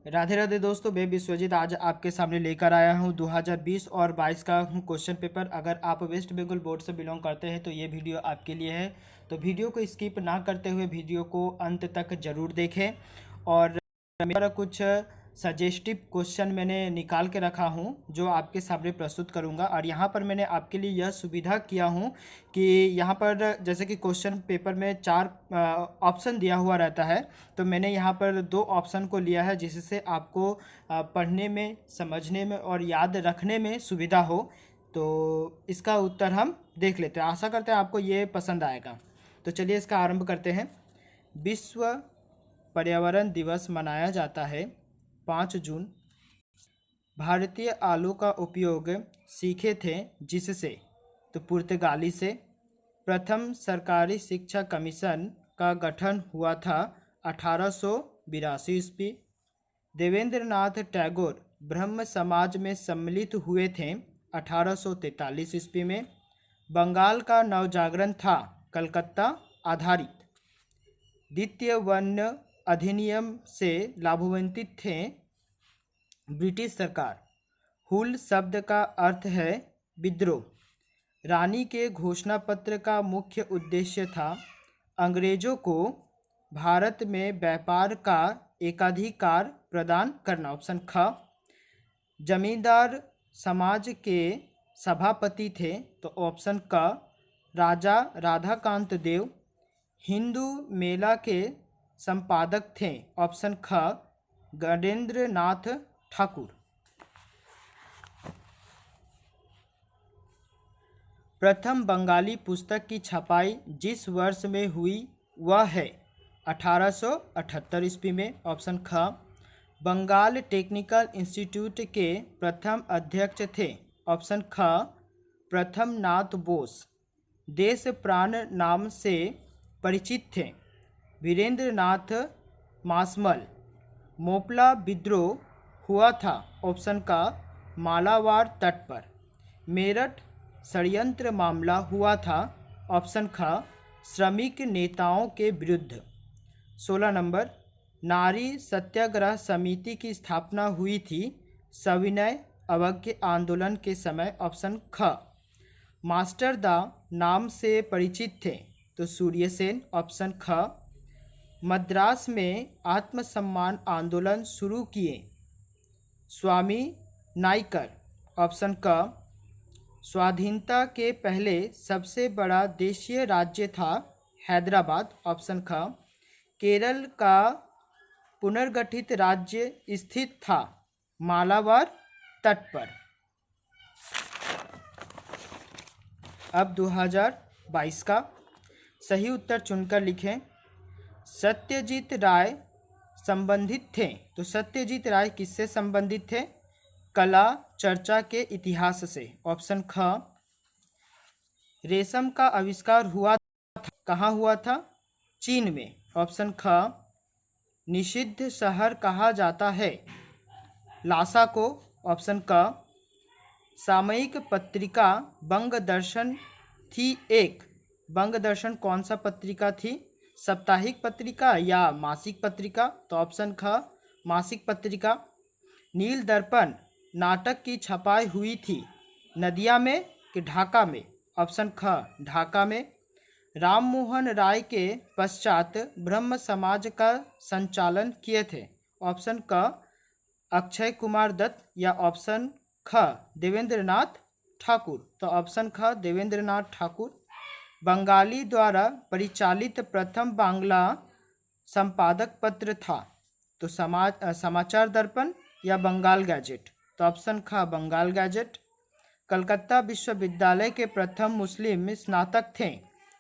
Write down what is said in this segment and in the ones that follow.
राधे राधे दोस्तों, मैं विश्वजीत आज आपके सामने लेकर आया हूं 2020 और 22 का क्वेश्चन पेपर। अगर आप वेस्ट बंगाल बोर्ड से बिलोंग करते हैं तो ये वीडियो आपके लिए है। तो वीडियो को स्किप ना करते हुए वीडियो को अंत तक ज़रूर देखें। और मेरा कुछ सजेस्टिव क्वेश्चन मैंने निकाल के रखा हूं जो आपके सामने प्रस्तुत करूंगा। और यहां पर मैंने आपके लिए यह सुविधा किया हूं कि यहां पर जैसे कि क्वेश्चन पेपर में 4 ऑप्शन दिया हुआ रहता है, तो मैंने यहां पर 2 ऑप्शन को लिया है जिससे आपको पढ़ने में, समझने में और याद रखने में सुविधा हो। तो इसका उत्तर हम देख लेते हैं। आशा करते हैं आपको ये पसंद आएगा। तो चलिए इसका आरंभ करते हैं। विश्व पर्यावरण दिवस मनाया जाता है 5 जून। भारतीय आलू का उपयोग सीखे थे जिससे, तो पुर्तगाली से। प्रथम सरकारी शिक्षा कमीशन का गठन हुआ था 1882 ईस्वी। देवेंद्र नाथ टैगोर ब्रह्म समाज में सम्मिलित हुए थे 1843 ईस्वी में। बंगाल का नवजागरण था कलकत्ता आधारित। द्वितीय वर्ण अधिनियम से लाभान्वित थे ब्रिटिश सरकार। हुल शब्द का अर्थ है विद्रोह। रानी के घोषणा पत्र का मुख्य उद्देश्य था अंग्रेजों को भारत में व्यापार का एकाधिकार प्रदान करना। ऑप्शन ख। जमींदार समाज के सभापति थे, तो ऑप्शन क राजा राधाकांत देव। हिंदू मेला के संपादक थे, ऑप्शन ख गणेंद्र नाथ ठाकुर। प्रथम बंगाली पुस्तक की छपाई जिस वर्ष में हुई वह है 1878 ईस्वी में, ऑप्शन ख। बंगाल टेक्निकल इंस्टीट्यूट के प्रथम अध्यक्ष थे, ऑप्शन ख प्रथम नाथ बोस। देश प्राण नाम से परिचित थे वीरेंद्र नाथ मासमल। मोपला विद्रोह हुआ था, ऑप्शन का मालाबार तट पर। मेरठ षड्यंत्र मामला हुआ था, ऑप्शन ख श्रमिक नेताओं के विरुद्ध। 16 नंबर, नारी सत्याग्रह समिति की स्थापना हुई थी सविनय अवज्ञा आंदोलन के समय, ऑप्शन ख। मास्टर दा नाम से परिचित थे, तो सूर्यसेन, ऑप्शन ख। मद्रास में आत्मसम्मान आंदोलन शुरू किए स्वामी नाइकर, ऑप्शन क। स्वाधीनता के पहले सबसे बड़ा देशीय राज्य था हैदराबाद, ऑप्शन ख। केरल का पुनर्गठित राज्य स्थित था मालाबार तट पर। अब 2022 का सही उत्तर चुनकर लिखें। सत्यजीत राय संबंधित थे, तो सत्यजीत राय किससे संबंधित थे? कला चर्चा के इतिहास से, ऑप्शन ख। रेशम का आविष्कार हुआ था, कहाँ हुआ था? चीन में, ऑप्शन ख। निषिद्ध शहर कहा जाता है लासा को, ऑप्शन क। सामयिक पत्रिका बंग दर्शन थी एक। बंग दर्शन कौन सा पत्रिका थी? साप्ताहिक पत्रिका या मासिक पत्रिका? तो ऑप्शन ख मासिक पत्रिका। नील दर्पण नाटक की छपाई हुई थी नदिया में कि ढाका में? ऑप्शन ख ढाका में। राम मोहन राय के पश्चात ब्रह्म समाज का संचालन किए थे, ऑप्शन क अक्षय कुमार दत्त या ऑप्शन ख देवेंद्र नाथ ठाकुर? तो ऑप्शन ख देवेंद्र नाथ ठाकुर। बंगाली द्वारा परिचालित प्रथम बांग्ला संपादक पत्र था, तो समाचार दर्पण या बंगाल गैजेट? तो ऑप्शन ख बंगाल गैजेट। कलकत्ता विश्वविद्यालय के प्रथम मुस्लिम स्नातक थे,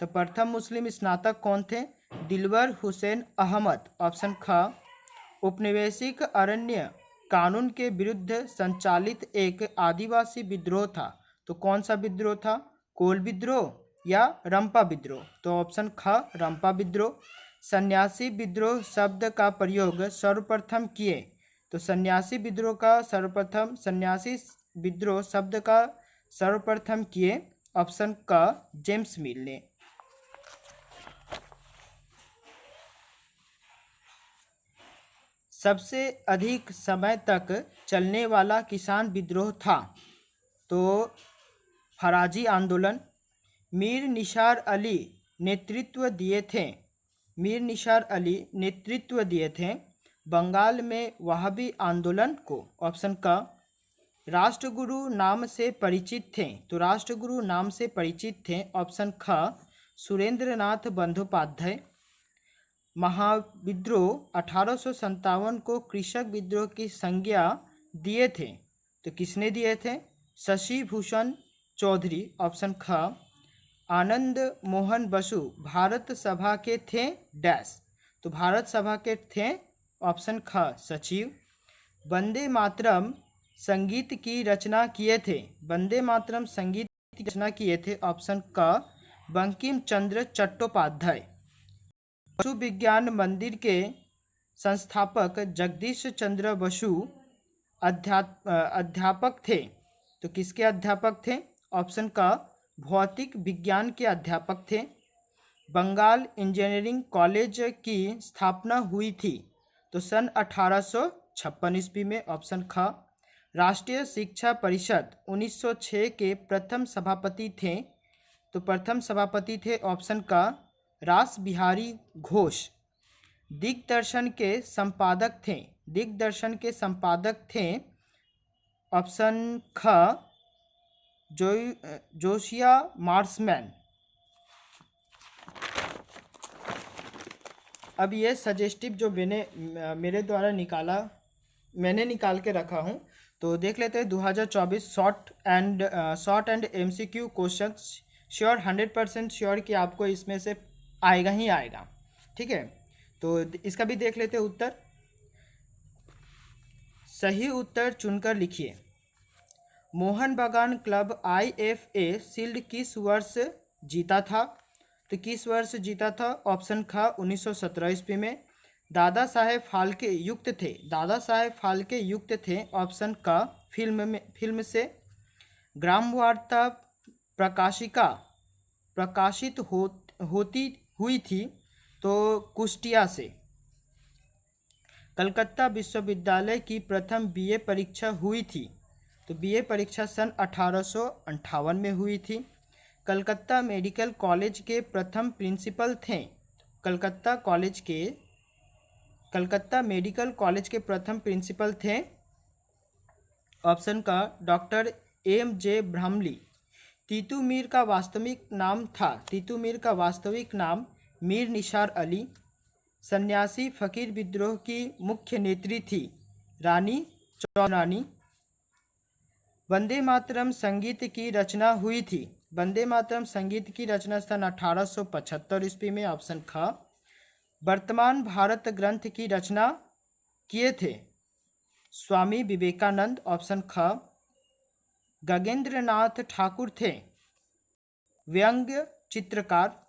तो प्रथम मुस्लिम स्नातक कौन थे? दिलवर हुसैन अहमद, ऑप्शन ख। औपनिवेशिक अरण्य कानून के विरुद्ध संचालित एक आदिवासी विद्रोह था, तो कौन सा विद्रोह था? कोल विद्रोह या रंपा विद्रोह? तो ऑप्शन ख रंपा विद्रोह। सन्यासी विद्रोह शब्द का प्रयोग सर्वप्रथम किए, तो सन्यासी विद्रोह का सर्वप्रथम, सन्यासी विद्रोह शब्द का सर्वप्रथम किए, ऑप्शन क जेम्स मिल ने। सबसे अधिक समय तक चलने वाला किसान विद्रोह था? तो फराजी आंदोलन। मीर निसार अली नेतृत्व दिए थे मीर निसार अली नेतृत्व दिए थे बंगाल में वहाबी आंदोलन को। ऑप्शन का। राष्ट्रगुरु नाम से परिचित थे? तो राष्ट्रगुरु नाम से परिचित थे। ऑप्शन ख सुरेंद्रनाथ बंदोपाध्याय। महाविद्रोह 1857 को कृषक विद्रोह की संज्ञा दिए थे? तो किसने दिए थे? शशि भूषण चौधरी। ऑप्शन ख आनंद मोहन बसु भारत सभा के थे डैश? तो भारत सभा के थे। ऑप्शन ख सचिव। वंदे मातरम संगीत की रचना किए थे? वंदे मातरम संगीत की रचना किए थे? ऑप्शन क बंकिम चंद्र चट्टोपाध्याय। पशु विज्ञान मंदिर के संस्थापक जगदीश चंद्र बसु अध्यापक थे? तो किसके अध्यापक थे? ऑप्शन का भौतिक विज्ञान के अध्यापक थे। बंगाल इंजीनियरिंग कॉलेज की स्थापना हुई थी? तो सन 1856 ईस्वी में। ऑप्शन ख राष्ट्रीय शिक्षा परिषद 1906 के प्रथम सभापति थे? तो प्रथम सभापति थे। ऑप्शन का रास बिहारी घोष। दिग्दर्शन के संपादक थे? दिग्दर्शन के संपादक थे? ऑप्शन ख जोशिया मार्समैन। अब ये सजेस्टिव जो मेरे द्वारा मैंने निकाल के रखा हूँ, तो देख लेते हैं। 2024 short and MCQ questions sure 100% sure कि आपको इसमें से आएगा ही आएगा। ठीक है, तो इसका भी देख लेते हैं उत्तर। सही उत्तर चुनकर लिखिए। मोहन बागान क्लब IFA शील्ड किस वर्ष जीता था? तो किस वर्ष जीता था? ऑप्शन ख 1917 ईस्वी में। दादा साहेब फाल्के युक्त थे? दादा साहेब फाल्के युक्त थे। ऑप्शन का फिल्म से। ग्राम वार्ता प्रकाशिका प्रकाशित होती हुई थी? तो कुष्टिया से। कलकत्ता विश्वविद्यालय की प्रथम BA परीक्षा हुई थी? तो BA परीक्षा सन 1858 में हुई थी। कलकत्ता मेडिकल कॉलेज के प्रथम प्रिंसिपल थे? कलकत्ता मेडिकल कॉलेज के प्रथम प्रिंसिपल थे? ऑप्शन का डॉक्टर MJ ब्राह्मली। तीतू मीर का वास्तविक नाम था? तीतू मीर का वास्तविक नाम मीर निसार अली। सन्यासी फकीर विद्रोह की मुख्य नेत्री थी? रानी चौधरानी। वंदे मातरम संगीत की रचना हुई थी? वंदे मातरम संगीत की रचना सन 1875 ईस्वी में। ऑप्शन ख वर्तमान भारत ग्रंथ की रचना किए थे? स्वामी विवेकानंद। ऑप्शन ख गगेंद्रनाथ ठाकुर थे? व्यंग्य चित्रकार।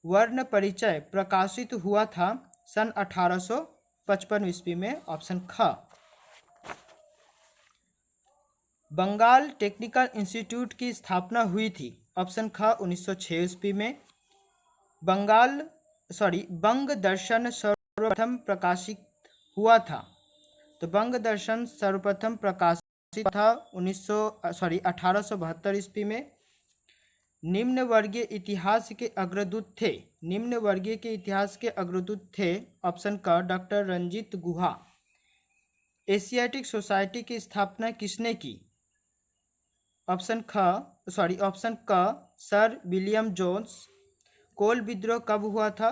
वर्ण परिचय प्रकाशित हुआ था सन 1855 ईस्वी में। ऑप्शन ख बंगाल टेक्निकल इंस्टीट्यूट की स्थापना हुई थी? ऑप्शन ख 1906 ईस्वी में। बंग दर्शन सर्वप्रथम प्रकाशित हुआ था? तो बंग दर्शन सर्वप्रथम प्रकाशित था 1872 ईस्वी में। निम्न वर्गीय इतिहास के अग्रदूत थे? निम्न वर्गीय के इतिहास के अग्रदूत थे? ऑप्शन का डॉक्टर रंजीत गुहा। एशियाटिक सोसाइटी की स्थापना किसने की? ऑप्शन क सर विलियम जोन्स। कोल विद्रोह कब हुआ था?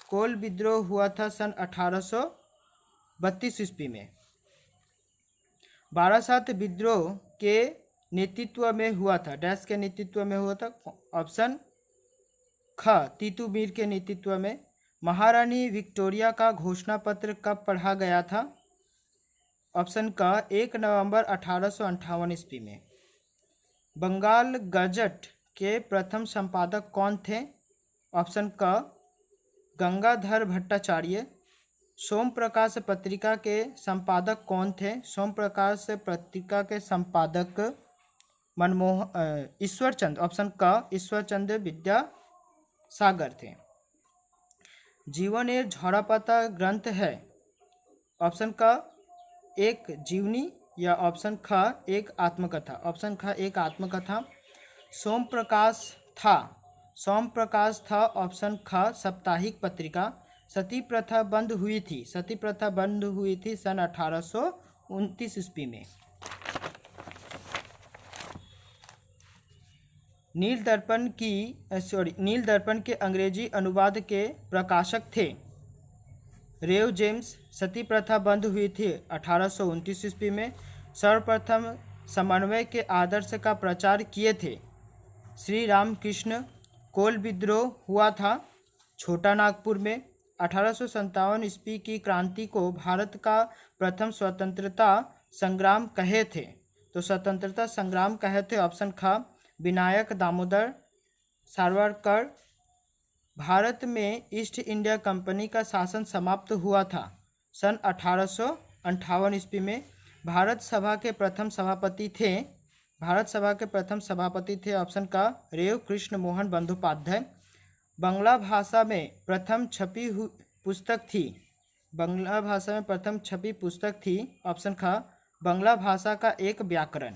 कोल विद्रोह हुआ था सन 1832 ईस्वी में। बारासात विद्रोह के नेतृत्व में हुआ था? डैश के नेतृत्व में हुआ था? ऑप्शन ख तीतू मीर के नेतृत्व में। महारानी विक्टोरिया का घोषणा पत्र कब पढ़ा गया था? ऑप्शन का 1 नवंबर 1858 ईस्वी में। बंगाल गजट के प्रथम संपादक कौन थे? ऑप्शन का गंगाधर भट्टाचार्य। सोम प्रकाश पत्रिका के संपादक कौन थे? सोम प्रकाश पत्रिका के संपादक ईश्वरचंद्र। ऑप्शन का ईश्वरचंद्र विद्यासागर थे। जीवन एक झोड़ापाता ग्रंथ है? ऑप्शन का एक जीवनी या ऑप्शन ख एक आत्मकथा। ऑप्शन ख एक आत्मकथा। सोम प्रकाश था। ऑप्शन ख साप्ताहिक पत्रिका। सती प्रथा बंद हुई थी सन 1829 ईस्वी में। नील दर्पण के अंग्रेजी अनुवाद के प्रकाशक थे रेव जेम्स। सती प्रथा बंद हुई थी 1829 ईस्वी में। सर्वप्रथम समन्वय के आदर्श का प्रचार किए थे श्री रामकृष्ण। कोल विद्रोह हुआ था छोटा नागपुर में। 1857 ईस्वी की क्रांति को भारत का प्रथम स्वतंत्रता संग्राम कहे थे। तो स्वतंत्रता संग्राम कहे थे ऑप्शन ख विनायक दामोदर सावरकर। भारत में ईस्ट इंडिया कंपनी का शासन समाप्त हुआ था सन 1858 ईस्वी में। भारत सभा के प्रथम सभापति थे ऑप्शन का रेव कृष्ण मोहन बंदोपाध्याय। बांग्ला भाषा में प्रथम छपी पुस्तक थी ऑप्शन ख बांग्ला भाषा का एक व्याकरण।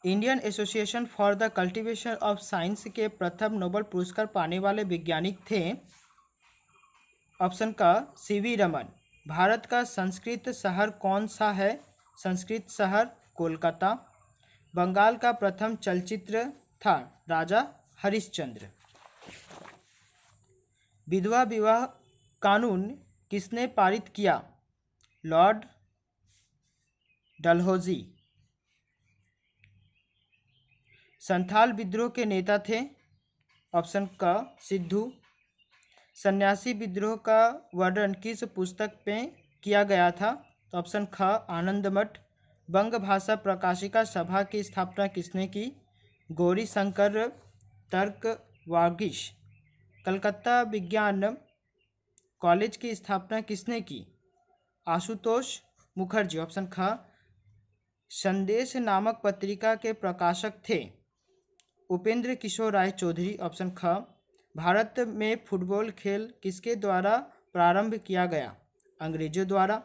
Indian association for the cultivation of science के प्रथम नोबेल पुरस्कार पाने वाले वैज्ञानिक थे ऑप्शन का सीवी रमन। भारत का संस्कृत शहर कौन सा है? संस्कृत शहर कोलकाता। बंगाल का प्रथम चलचित्र था राजा हरिश्चंद्र। विधवा विवाह कानून किसने पारित किया? लॉर्ड डलहौजी। संथाल विद्रोह के नेता थे ऑप्शन का सिद्धू। सन्यासी विद्रोह का वर्णन किस पुस्तक में किया गया था? तो ऑप्शन ख आनंद मठ। बंग भाषा प्रकाशिका सभा की स्थापना किसने की? गौरी शंकर तर्क वागीश। कलकत्ता विज्ञान कॉलेज की स्थापना किसने की? आशुतोष मुखर्जी। ऑप्शन ख संदेश नामक पत्रिका के प्रकाशक थे उपेंद्र किशोर राय चौधरी। ऑप्शन ख भारत में फुटबॉल खेल किसके द्वारा प्रारंभ किया गया? अंग्रेजों द्वारा।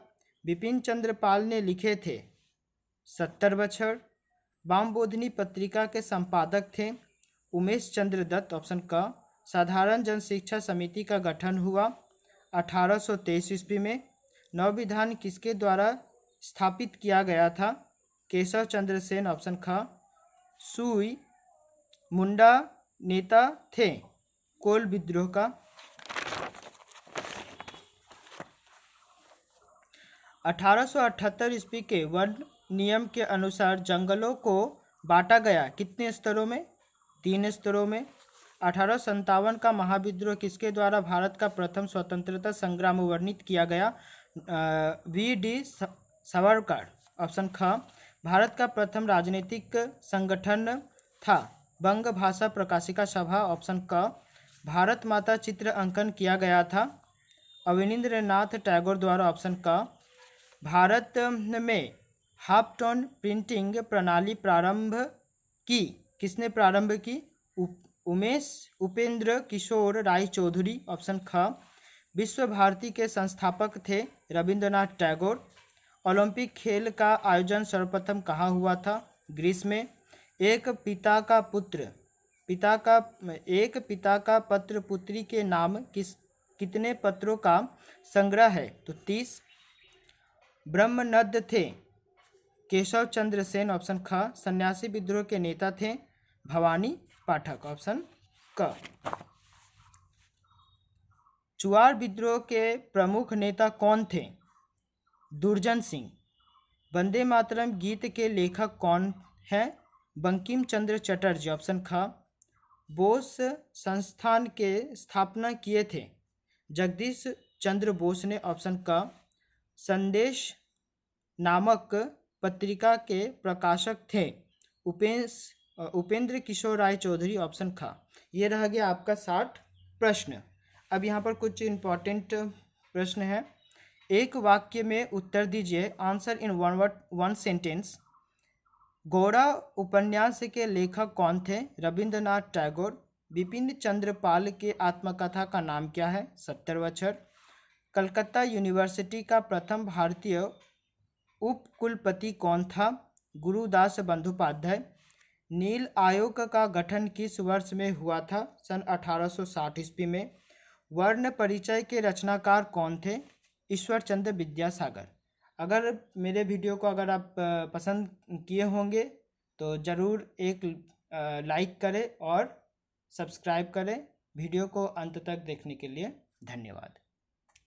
बिपिन चंद्र पाल ने लिखे थे 70 बछड़। वामबोधिनी पत्रिका के संपादक थे उमेश चंद्र दत्त। ऑप्शन क साधारण जन शिक्षा समिति का गठन हुआ 1823 ईस्वी में। नवविधान किसके द्वारा स्थापित किया गया था? केशव चंद्र सेन। ऑप्शन ख सुई मुंडा नेता थे कोल विद्रोह का। 1878 ईस्वी के वन नियम के अनुसार जंगलों को बांटा गया कितने स्तरों में? 3 स्तरों में। 1857 का महाविद्रोह किसके द्वारा भारत का प्रथम स्वतंत्रता संग्राम वर्णित किया गया? वी.डी. सावरकर। ऑप्शन ख भारत का प्रथम राजनीतिक संगठन था बंग भाषा प्रकाशिका सभा। ऑप्शन क भारत माता चित्र अंकन किया गया था अवनींद्रनाथ टैगोर द्वारा। ऑप्शन क भारत में हाफ टोन प्रिंटिंग प्रणाली किसने प्रारंभ की? उपेंद्र किशोर राय चौधरी। ऑप्शन ख विश्व भारती के संस्थापक थे रविंद्रनाथ टैगोर। ओलंपिक खेल का आयोजन सर्वप्रथम कहाँ हुआ था? ग्रीस में। एक पिता का पत्र पुत्री के नाम कितने पत्रों का संग्रह है? तो 30। ब्रह्मनद थे केशव चंद्र सेन। ऑप्शन ख सन्यासी विद्रोह के नेता थे भवानी पाठक। ऑप्शन क चुआर विद्रोह के प्रमुख नेता कौन थे? दुर्जन सिंह। वंदे मातरम गीत के लेखक कौन हैं? बंकिम चंद्र चटर्जी। ऑप्शन ख बोस संस्थान के स्थापना किए थे जगदीश चंद्र बोस ने। ऑप्शन क संदेश नामक पत्रिका के प्रकाशक थे उपेंद्र किशोर राय चौधरी। ऑप्शन ख। ये रह गया आपका 60 प्रश्न। अब यहाँ पर कुछ इम्पोर्टेंट प्रश्न है। एक वाक्य में उत्तर दीजिए। Answer in one sentence. Gowda उपन्यास के लेखक कौन थे? रविंद्रनाथ टैगोर। बिपिन चंद्र पाल के आत्मकथा का नाम क्या है? 70 बछड़। कलकत्ता यूनिवर्सिटी का प्रथम भारतीय उप कुलपति कौन था? गुरुदास बंदोपाध्याय। नील आयोग का गठन किस वर्ष में हुआ था? सन 1860 ईस्वी में। वर्ण परिचय के रचनाकार कौन थे? ईश्वर चंद्र विद्यासागर। अगर मेरे वीडियो को अगर आप पसंद किए होंगे तो ज़रूर एक लाइक करें और सब्सक्राइब करें। वीडियो को अंत तक देखने के लिए धन्यवाद।